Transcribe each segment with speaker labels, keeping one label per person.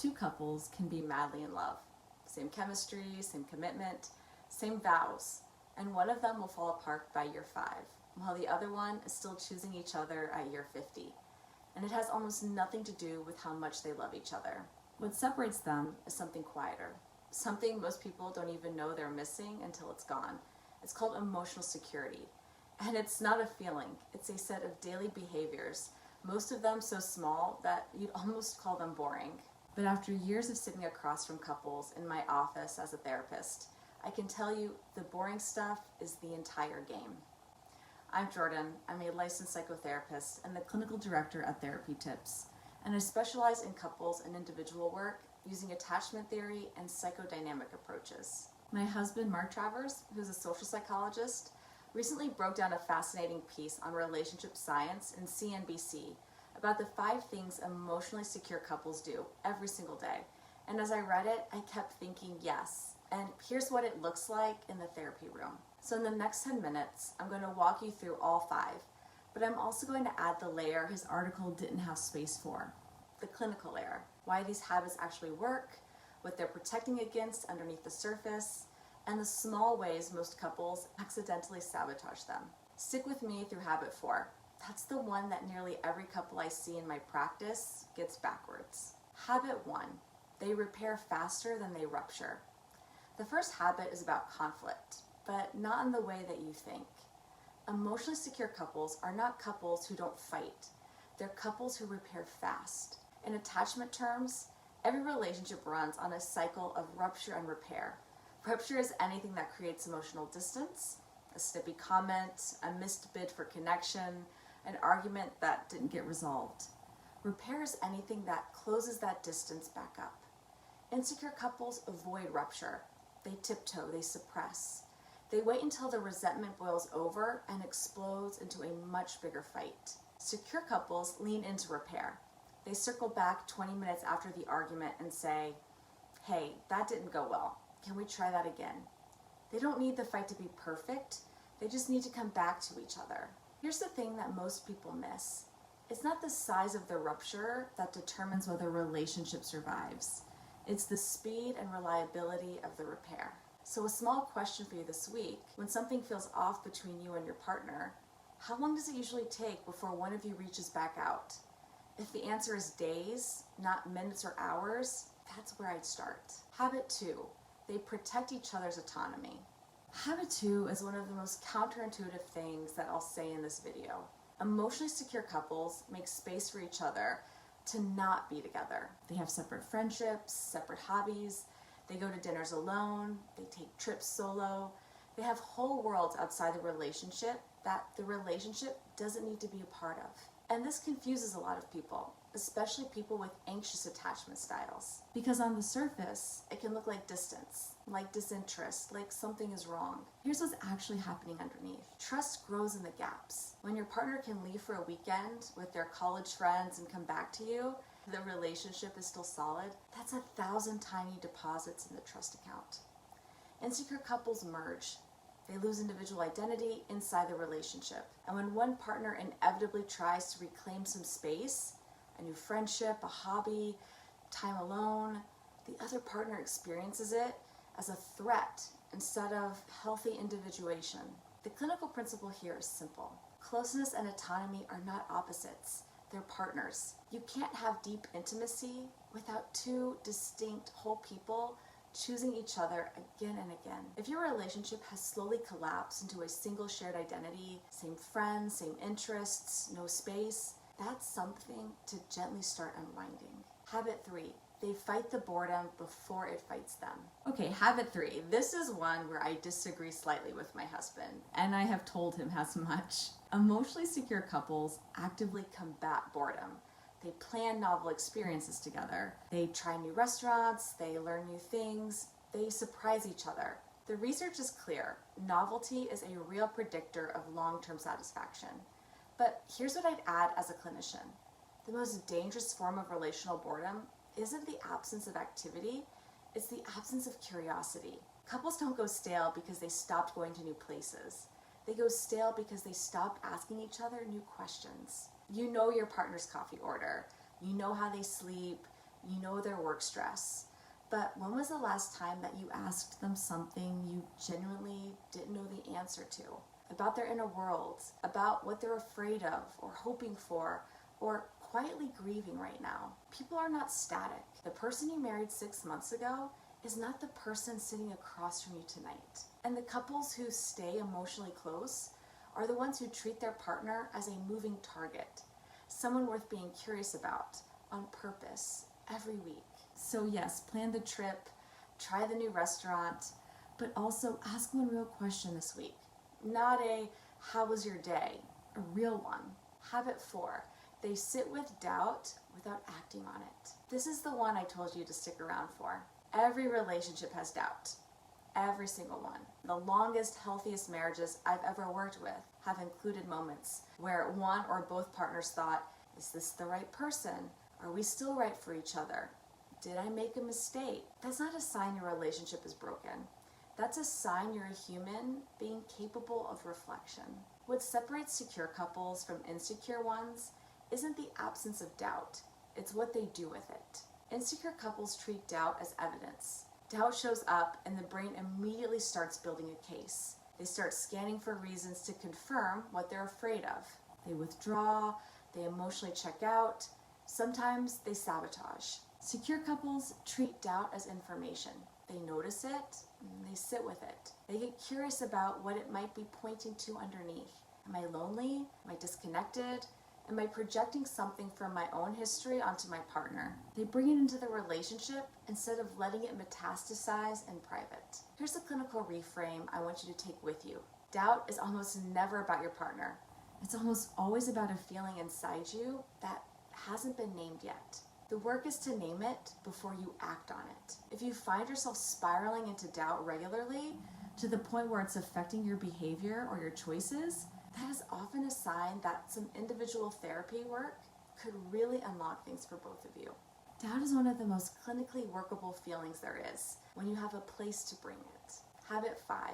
Speaker 1: Two couples can be madly in love. Same chemistry, same commitment, same vows, and one of them will fall apart by year 5, while the other one is still choosing each other at year 50. And it has almost nothing to do with how much they love each other. What separates them is something quieter, something most people don't even know they're missing until it's gone. It's called emotional security. And it's not a feeling, it's a set of daily behaviors, most of them so small that you'd almost call them boring. But after years of sitting across from couples in my office as a therapist, I can tell you the boring stuff is the entire game. I'm Jordan. I'm a licensed psychotherapist and the clinical director at Therapy Tips, and I specialize in couples and individual work using attachment theory and psychodynamic approaches. My husband, Mark Travers, who's a social psychologist, recently broke down a fascinating piece on relationship science in CNBC about the 5 things emotionally secure couples do every single day. And as I read it, I kept thinking, yes, and here's what it looks like in the therapy room. So in the next 10 minutes, I'm going to walk you through all 5, but I'm also going to add the layer his article didn't have space for, the clinical layer, why these habits actually work, what they're protecting against underneath the surface, and the small ways most couples accidentally sabotage them. Stick with me through habit 4. That's the one that nearly every couple I see in my practice gets backwards. Habit 1, they repair faster than they rupture. The first habit is about conflict, but not in the way that you think. Emotionally secure couples are not couples who don't fight. They're couples who repair fast. In attachment terms, every relationship runs on a cycle of rupture and repair. Rupture is anything that creates emotional distance, a snippy comment, a missed bid for connection, an argument that didn't get resolved. Repair is anything that closes that distance back up. Insecure couples avoid rupture. They tiptoe, they suppress. They wait until the resentment boils over and explodes into a much bigger fight. Secure couples lean into repair. They circle back 20 minutes after the argument and say, hey, that didn't go well. Can we try that again? They don't need the fight to be perfect. They just need to come back to each other. Here's the thing that most people miss. It's not the size of the rupture that determines whether a relationship survives. It's the speed and reliability of the repair. So a small question for you this week: when something feels off between you and your partner, how long does it usually take before one of you reaches back out? If the answer is days, not minutes or hours, that's where I'd start. Habit 2, they protect each other's autonomy. Habit 2 is one of the most counterintuitive things that I'll say in this video. Emotionally secure couples make space for each other to not be together. They have separate friendships, separate hobbies. They go to dinners alone. They take trips solo. They have whole worlds outside the relationship that the relationship doesn't need to be a part of. And this confuses a lot of people, especially people with anxious attachment styles. Because on the surface, it can look like distance, like disinterest, like something is wrong. Here's what's actually happening underneath. Trust grows in the gaps. When your partner can leave for a weekend with their college friends and come back to you, the relationship is still solid. That's 1,000 tiny deposits in the trust account. Insecure couples merge. They lose individual identity inside the relationship. And when one partner inevitably tries to reclaim some space, a new friendship, a hobby, time alone, the other partner experiences it as a threat instead of healthy individuation. The clinical principle here is simple. Closeness and autonomy are not opposites. They're partners. You can't have deep intimacy without 2 distinct whole people choosing each other again and again. If your relationship has slowly collapsed into a single shared identity, same friends, same interests, no space, that's something to gently start unwinding. Habit 3, they fight the boredom before it fights them. Okay, habit 3. This is one where I disagree slightly with my husband, and I have told him as much. Emotionally secure couples actively combat boredom. They plan novel experiences together. They try new restaurants, they learn new things, they surprise each other. The research is clear. Novelty is a real predictor of long-term satisfaction. But here's what I'd add as a clinician. The most dangerous form of relational boredom isn't the absence of activity, it's the absence of curiosity. Couples don't go stale because they stopped going to new places. They go stale because they stopped asking each other new questions. You know your partner's coffee order. You know how they sleep. You know their work stress. But when was the last time that you asked them something you genuinely didn't know the answer to? About their inner world, about what they're afraid of or hoping for or quietly grieving right now. People are not static. The person you married 6 months ago is not the person sitting across from you tonight. And the couples who stay emotionally close are the ones who treat their partner as a moving target, someone worth being curious about on purpose every week. So yes, plan the trip, try the new restaurant, but also ask one real question this week. Not a, how was your day? A real one. Habit 4, they sit with doubt without acting on it. This is the one I told you to stick around for. Every relationship has doubt. Every single one. The longest, healthiest marriages I've ever worked with have included moments where one or both partners thought, is this the right person? Are we still right for each other? Did I make a mistake? That's not a sign your relationship is broken. That's a sign you're a human being capable of reflection. What separates secure couples from insecure ones isn't the absence of doubt, it's what they do with it. Insecure couples treat doubt as evidence. Doubt shows up and the brain immediately starts building a case. They start scanning for reasons to confirm what they're afraid of. They withdraw, they emotionally check out, sometimes they sabotage. Secure couples treat doubt as information. They notice it, and they sit with it. They get curious about what it might be pointing to underneath. Am I lonely? Am I disconnected? Am I projecting something from my own history onto my partner? They bring it into the relationship instead of letting it metastasize in private. Here's a clinical reframe I want you to take with you. Doubt is almost never about your partner. It's almost always about a feeling inside you that hasn't been named yet. The work is to name it before you act on it. If you find yourself spiraling into doubt regularly to the point where it's affecting your behavior or your choices, that is often a sign that some individual therapy work could really unlock things for both of you. Doubt is one of the most clinically workable feelings there is when you have a place to bring it. Habit 5,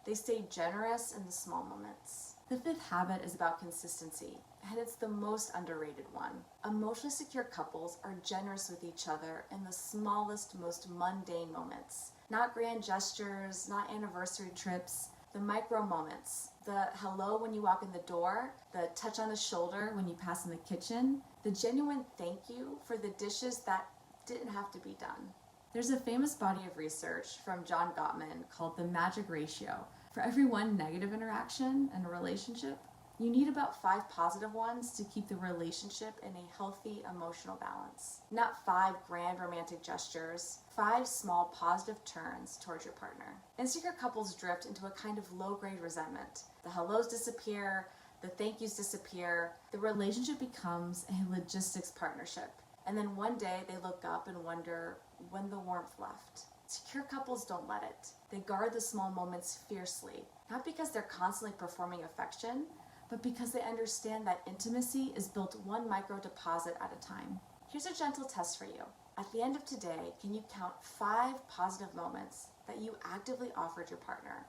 Speaker 1: they stay generous in the small moments. The 5th habit is about consistency, and it's the most underrated one. Emotionally secure couples are generous with each other in the smallest, most mundane moments. Not grand gestures, not anniversary trips, the micro moments. The hello when you walk in the door, the touch on the shoulder when you pass in the kitchen, the genuine thank you for the dishes that didn't have to be done. There's a famous body of research from John Gottman called the magic ratio. For every one negative interaction in a relationship, you need about 5 positive ones to keep the relationship in a healthy emotional balance. Not 5 grand romantic gestures, 5 small positive turns towards your partner. Insecure couples drift into a kind of low-grade resentment. The hellos disappear, the thank yous disappear, the relationship becomes a logistics partnership. And then one day they look up and wonder when the warmth left. Secure couples don't let it. They guard the small moments fiercely, not because they're constantly performing affection, but because they understand that intimacy is built one micro deposit at a time. Here's a gentle test for you. At the end of today, can you count 5 positive moments that you actively offered your partner?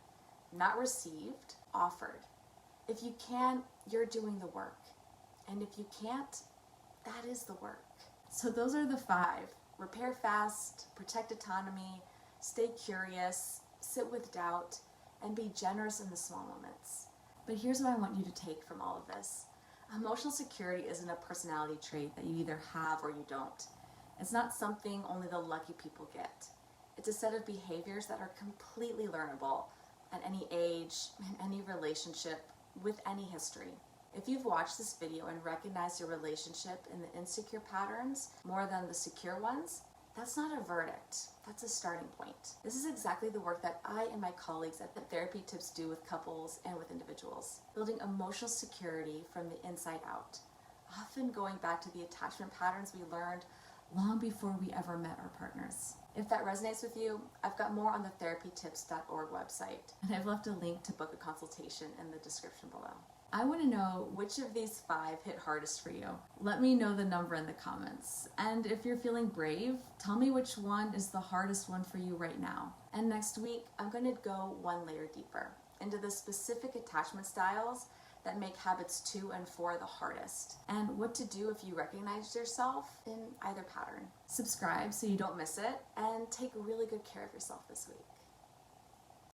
Speaker 1: Not received, offered. If you can, you're doing the work. And if you can't, that is the work. So those are the 5. Repair fast, protect autonomy, stay curious, sit with doubt, and be generous in the small moments. But here's what I want you to take from all of this. Emotional security isn't a personality trait that you either have or you don't. It's not something only the lucky people get. It's a set of behaviors that are completely learnable at any age, in any relationship, with any history. If you've watched this video and recognized your relationship in the insecure patterns more than the secure ones, that's not a verdict, that's a starting point. This is exactly the work that I and my colleagues at the Therapy Tips do with couples and with individuals, building emotional security from the inside out, often going back to the attachment patterns we learned long before we ever met our partners. If that resonates with you, I've got more on the therapytips.org website, and I've left a link to book a consultation in the description below. I want to know which of these 5 hit hardest for you. Let me know the number in the comments. And if you're feeling brave, tell me which one is the hardest one for you right now. And next week, I'm going to go one layer deeper into the specific attachment styles that make habits 2 and 4 the hardest, and what to do if you recognize yourself in either pattern. Subscribe so you don't miss it, and take really good care of yourself this week.